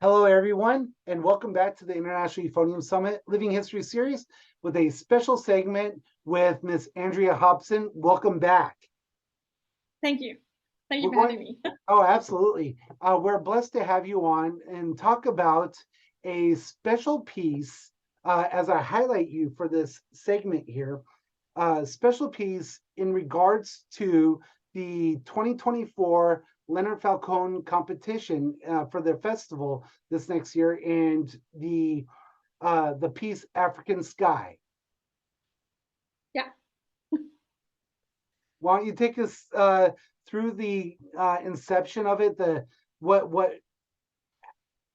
Hello, everyone, and welcome back to the International Euphonium Summit Living History Series with a special segment with Miss Andrea Hobson. Welcome back. Thank you. Thank you for having me. Oh, absolutely. We're blessed to have you on and talk about a special piece as I highlight you for this segment here. Special piece in regards to the 2024 Leonard Falcone competition for their festival this next year, and the piece African Sky. Yeah. Why don't you take us through the inception of it, what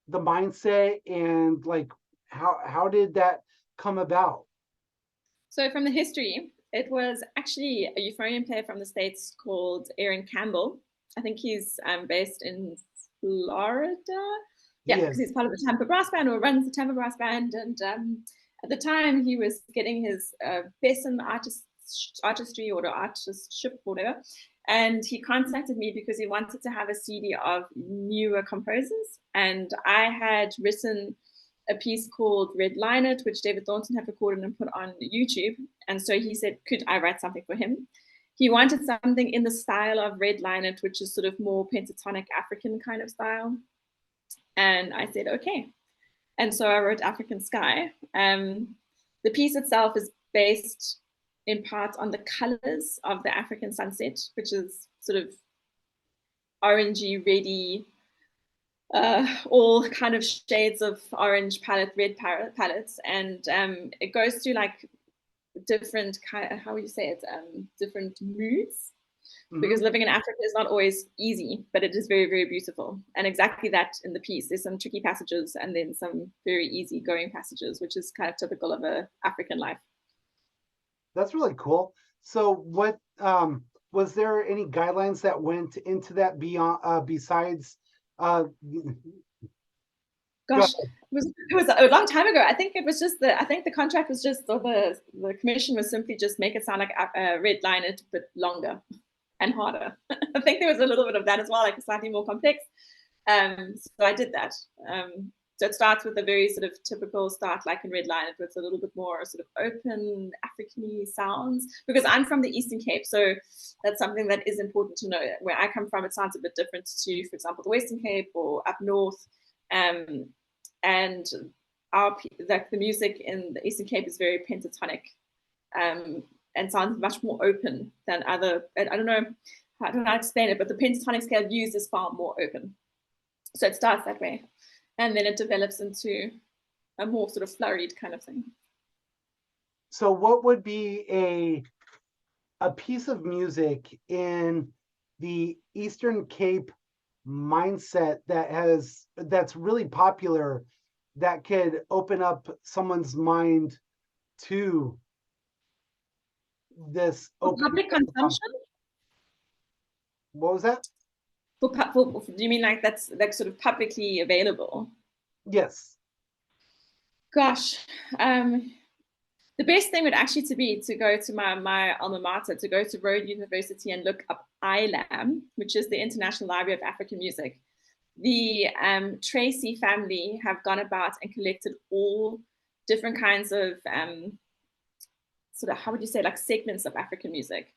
the mindset, and like how did that come about? So from the history, it was actually a euphonium player from the States called Aaron Campbell. I think he's based in Florida. Yeah, because he's part of the Tampa Brass Band, or runs the Tampa Brass Band. And at the time, he was getting his best in artistry or the artistship, whatever. And he contacted me because he wanted to have a CD of newer composers. And I had written a piece called Redline It, which David Thornton had recorded and put on YouTube. And so he said, could I write something for him? He wanted something in the style of Redline It, which is sort of more pentatonic African kind of style. And I said, okay. And so I wrote African Sky. The piece itself is based in part on the colors of the African sunset, which is sort of orangey, reddy, all kind of shades of orange palette, red palettes. And it goes through like different, how would you say it, different moods. Because living in Africa is not always easy, but it is very, very beautiful. And exactly that in the piece. There's some tricky passages and then some very easy going passages, which is kind of typical of an African life. That's really cool. So what was there any guidelines that went into that beyond besides gosh, it was a long time ago. I think it was just the contract was just, or the commission was simply just make it sound like Redline It, but longer and harder. I think there was a little bit of that as well, like slightly more complex. So I did that. So it starts with a very sort of typical start, like in Redline It, with a little bit more sort of open African-y sounds. Because I'm from the Eastern Cape, so that's something that is important to know. Where I come from, it sounds a bit different to, for example, the Western Cape or up north. And the music in the Eastern Cape is very pentatonic. And sounds much more open than other, I don't know how to explain it, but the pentatonic scale used is far more open. So it starts that way. And then it develops into a more sort of flurried kind of thing. So what would be a piece of music in the Eastern Cape mindset that's really popular, that could open up someone's mind to this public consumption? What was that? Do you mean like that's like sort of publicly available? Yes. Gosh, the best thing would actually to go to my alma mater, to go to Rhodes University and look up ILAM, which is the International Library of African Music. The Tracy family have gone about and collected all different kinds of sort of, how would you say, like segments of African music.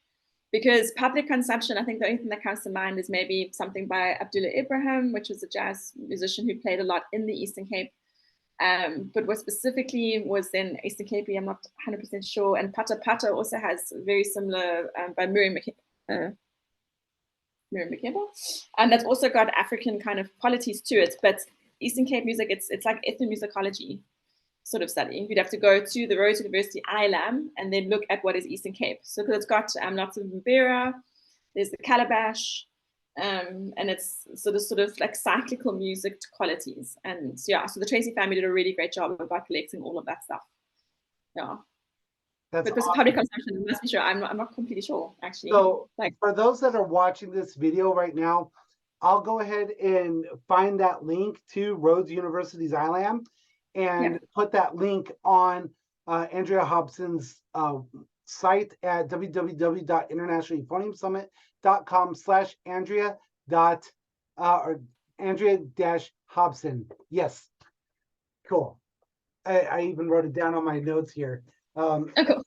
Because public consumption, I think the only thing that comes to mind is maybe something by Abdullah Ibrahim, which was a jazz musician who played a lot in the Eastern Cape. But what specifically was in Eastern Cape, I'm not 100% sure. And Pata Pata also has very similar by Miriam Makeba. And that's also got African kind of qualities to it. But Eastern Cape music, it's like ethnomusicology sort of study. You'd have to go to the Rhodes University ILAM and then look at what is Eastern Cape. So because it's got lots of mbira, there's the calabash, and it's sort of like cyclical music qualities. And yeah, so the Tracy family did a really great job about collecting all of that stuff. Yeah. That's awesome. Public consumption, I must be sure. I'm not completely sure, actually. So for those that are watching this video right now, I'll go ahead and find that link to Rhodes University's ILAM and put that link on Andrea Hobson's site at www.internationaleuphoniumsummit.com/Andrea Andrea Hobson. Yes, cool. I even wrote it down on my notes here. Oh, cool.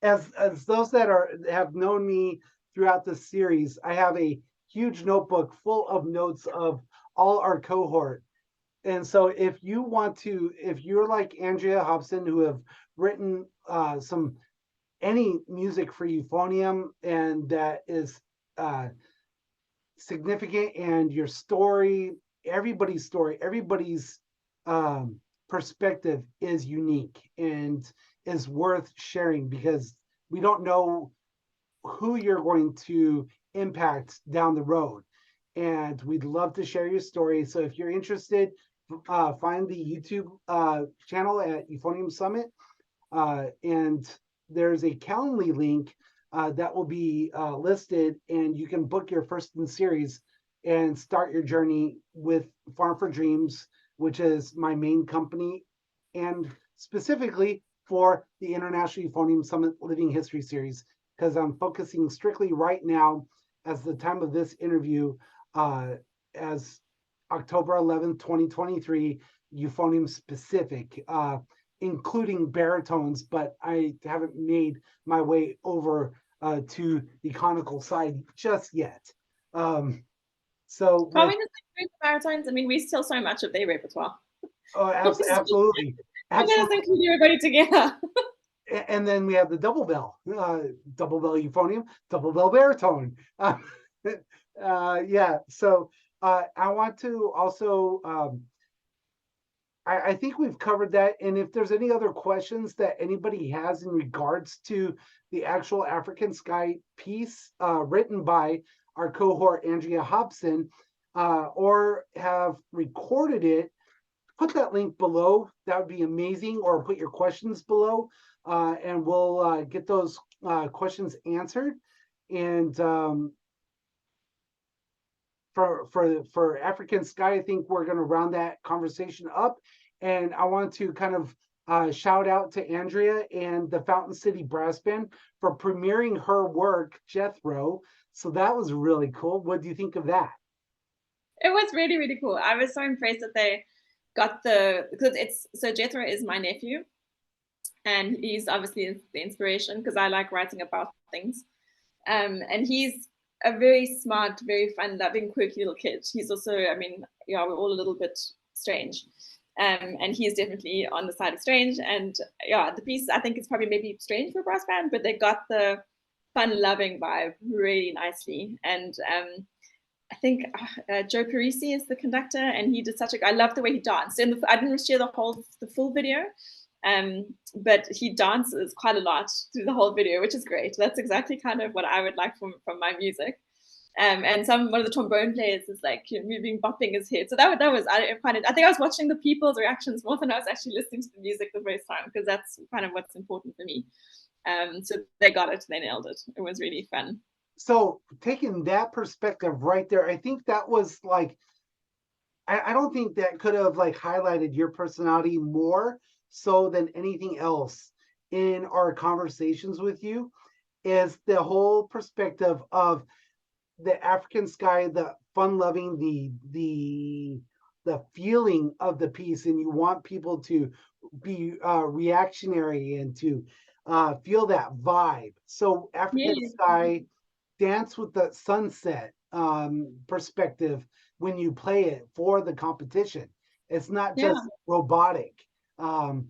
As those that have known me throughout the series, I have a huge notebook full of notes of all our cohort. And so if you're like Andrea Hobson, who have written any music for Euphonium, and that is significant, and your story, everybody's perspective is unique and is worth sharing, because we don't know who you're going to impact down the road. And we'd love to share your story. So if you're interested, find the YouTube channel at Euphonium Summit. And there's a Calendly link that will be listed, and you can book your first in series and start your journey with Farm for Dreams, which is my main company, and specifically for the International Euphonium Summit Living History Series, because I'm focusing strictly right now, as the time of this interview, as October 11th, 2023, Euphonium specific, including baritones, but I haven't made my way over to the conical side just yet. So are we in the same group of baritones? I mean, we steal so much of their repertoire. Oh, absolutely. Let us include everybody together. And then we have the double bell euphonium, double bell baritone. Yeah. So I want to also, I think we've covered that. And if there's any other questions that anybody has in regards to the actual African Sky piece written by our cohort, Andrea Hobson, or have recorded it, put that link below. That would be amazing. Or put your questions below, and we'll get those questions answered. And for African Sky, I think we're going to round that conversation up. And I want to kind of shout out to Andrea and the Fountain City Brass Band for premiering her work, Jethro. So that was really cool. What do you think of that? It was really, really cool. I was so impressed that they got so Jethro is my nephew, and he's obviously the inspiration, because I like writing about things. And he's a very smart, very fun-loving, quirky little kid. He's also, I mean, yeah, we're all a little bit strange. And he's definitely on the side of strange. And yeah, the piece, I think, is probably maybe strange for a brass band, but they got the fun-loving vibe really nicely. And I think Joe Parisi is the conductor, and he did I love the way he danced. And I didn't share the full video, but he dances quite a lot through the whole video, which is great. That's exactly kind of what I would like from my music. And one of the trombone players is like moving, bopping his head. So that was, I think I was watching the people's reactions more than I was actually listening to the music the first time, because that's kind of what's important for me. So they got it, they nailed it. It was really fun. So taking that perspective right there, I think that was like, I don't think that could have like highlighted your personality more so than anything else in our conversations with you, is the whole perspective of the African Sky, the fun-loving, the feeling of the piece, and you want people to be reactionary and to feel that vibe. So African Sky, dance with the sunset perspective when you play it for the competition. It's not just robotic. Well,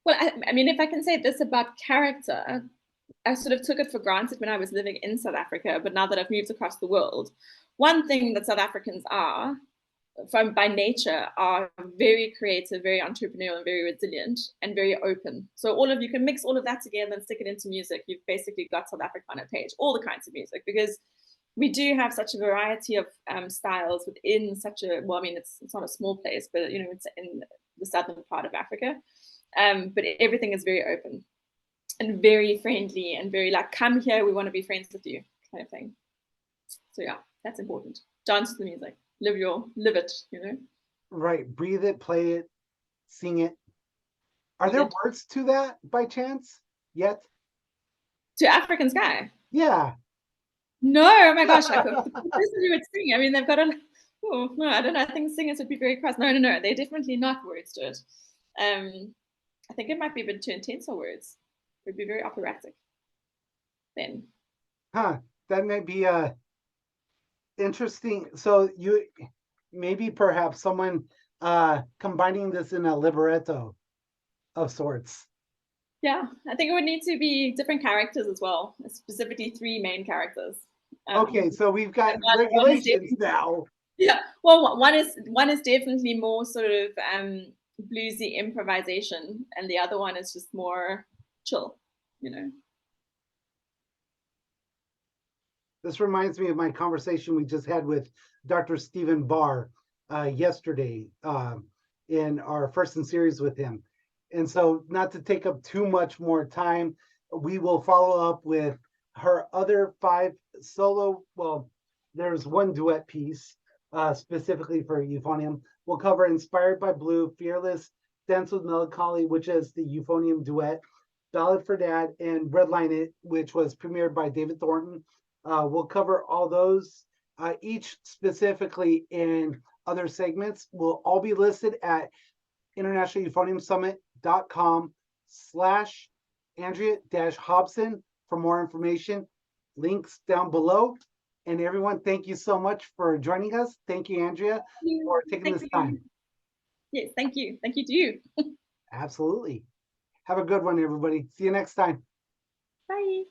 I mean, if I can say this about character, I sort of took it for granted when I was living in South Africa, but now that I've moved across the world, one thing that South Africans are, by nature, are very creative, very entrepreneurial, and very resilient, and very open. So all of you can mix all of that together and stick it into music. You've basically got South Africa on a page, all the kinds of music, because we do have such a variety of styles within such a, well, I mean, it's not a small place, but you know, it's in the southern part of Africa. But everything is very open and very friendly and very like, come here, we want to be friends with you, kind of thing. So yeah, that's important. Dance to the music, live it, you know. Right, breathe it, play it, sing it. Are there words to that by chance yet? To African Sky? Yeah. No, oh my gosh, I could. This is what sing. I mean, they've got a Oh, no, I don't know. I think singers would be very cross. No, no, no. They're definitely not words to it. I think it might be a bit too intense for words. It would be very operatic then. Huh. That may be interesting. So you maybe perhaps someone combining this in a libretto of sorts. Yeah, I think it would need to be different characters as well, specifically 3 main characters. Okay, so we've got one is regulations now. Yeah, well, one is definitely more sort of bluesy improvisation, and the other one is just more chill, you know. This reminds me of my conversation we just had with Dr. Stephen Barr yesterday in our first in series with him. And so, not to take up too much more time, we will follow up with her other 5 solo. Well, there's one duet piece specifically for Euphonium. We'll cover Inspired by Blue, Fearless, Dance with Melancholy, which is the Euphonium duet, Ballad for Dad, and Redline It, which was premiered by David Thornton. We'll cover all those, each specifically in other segments. Will all be listed at internationaleuphoniumsummit.com/Andrea-Hobson for more information. Links down below. And everyone, thank you so much for joining us. Thank you, Andrea, for taking this time. Yes, thank you. Thank you to you. Absolutely. Have a good one, everybody. See you next time. Bye.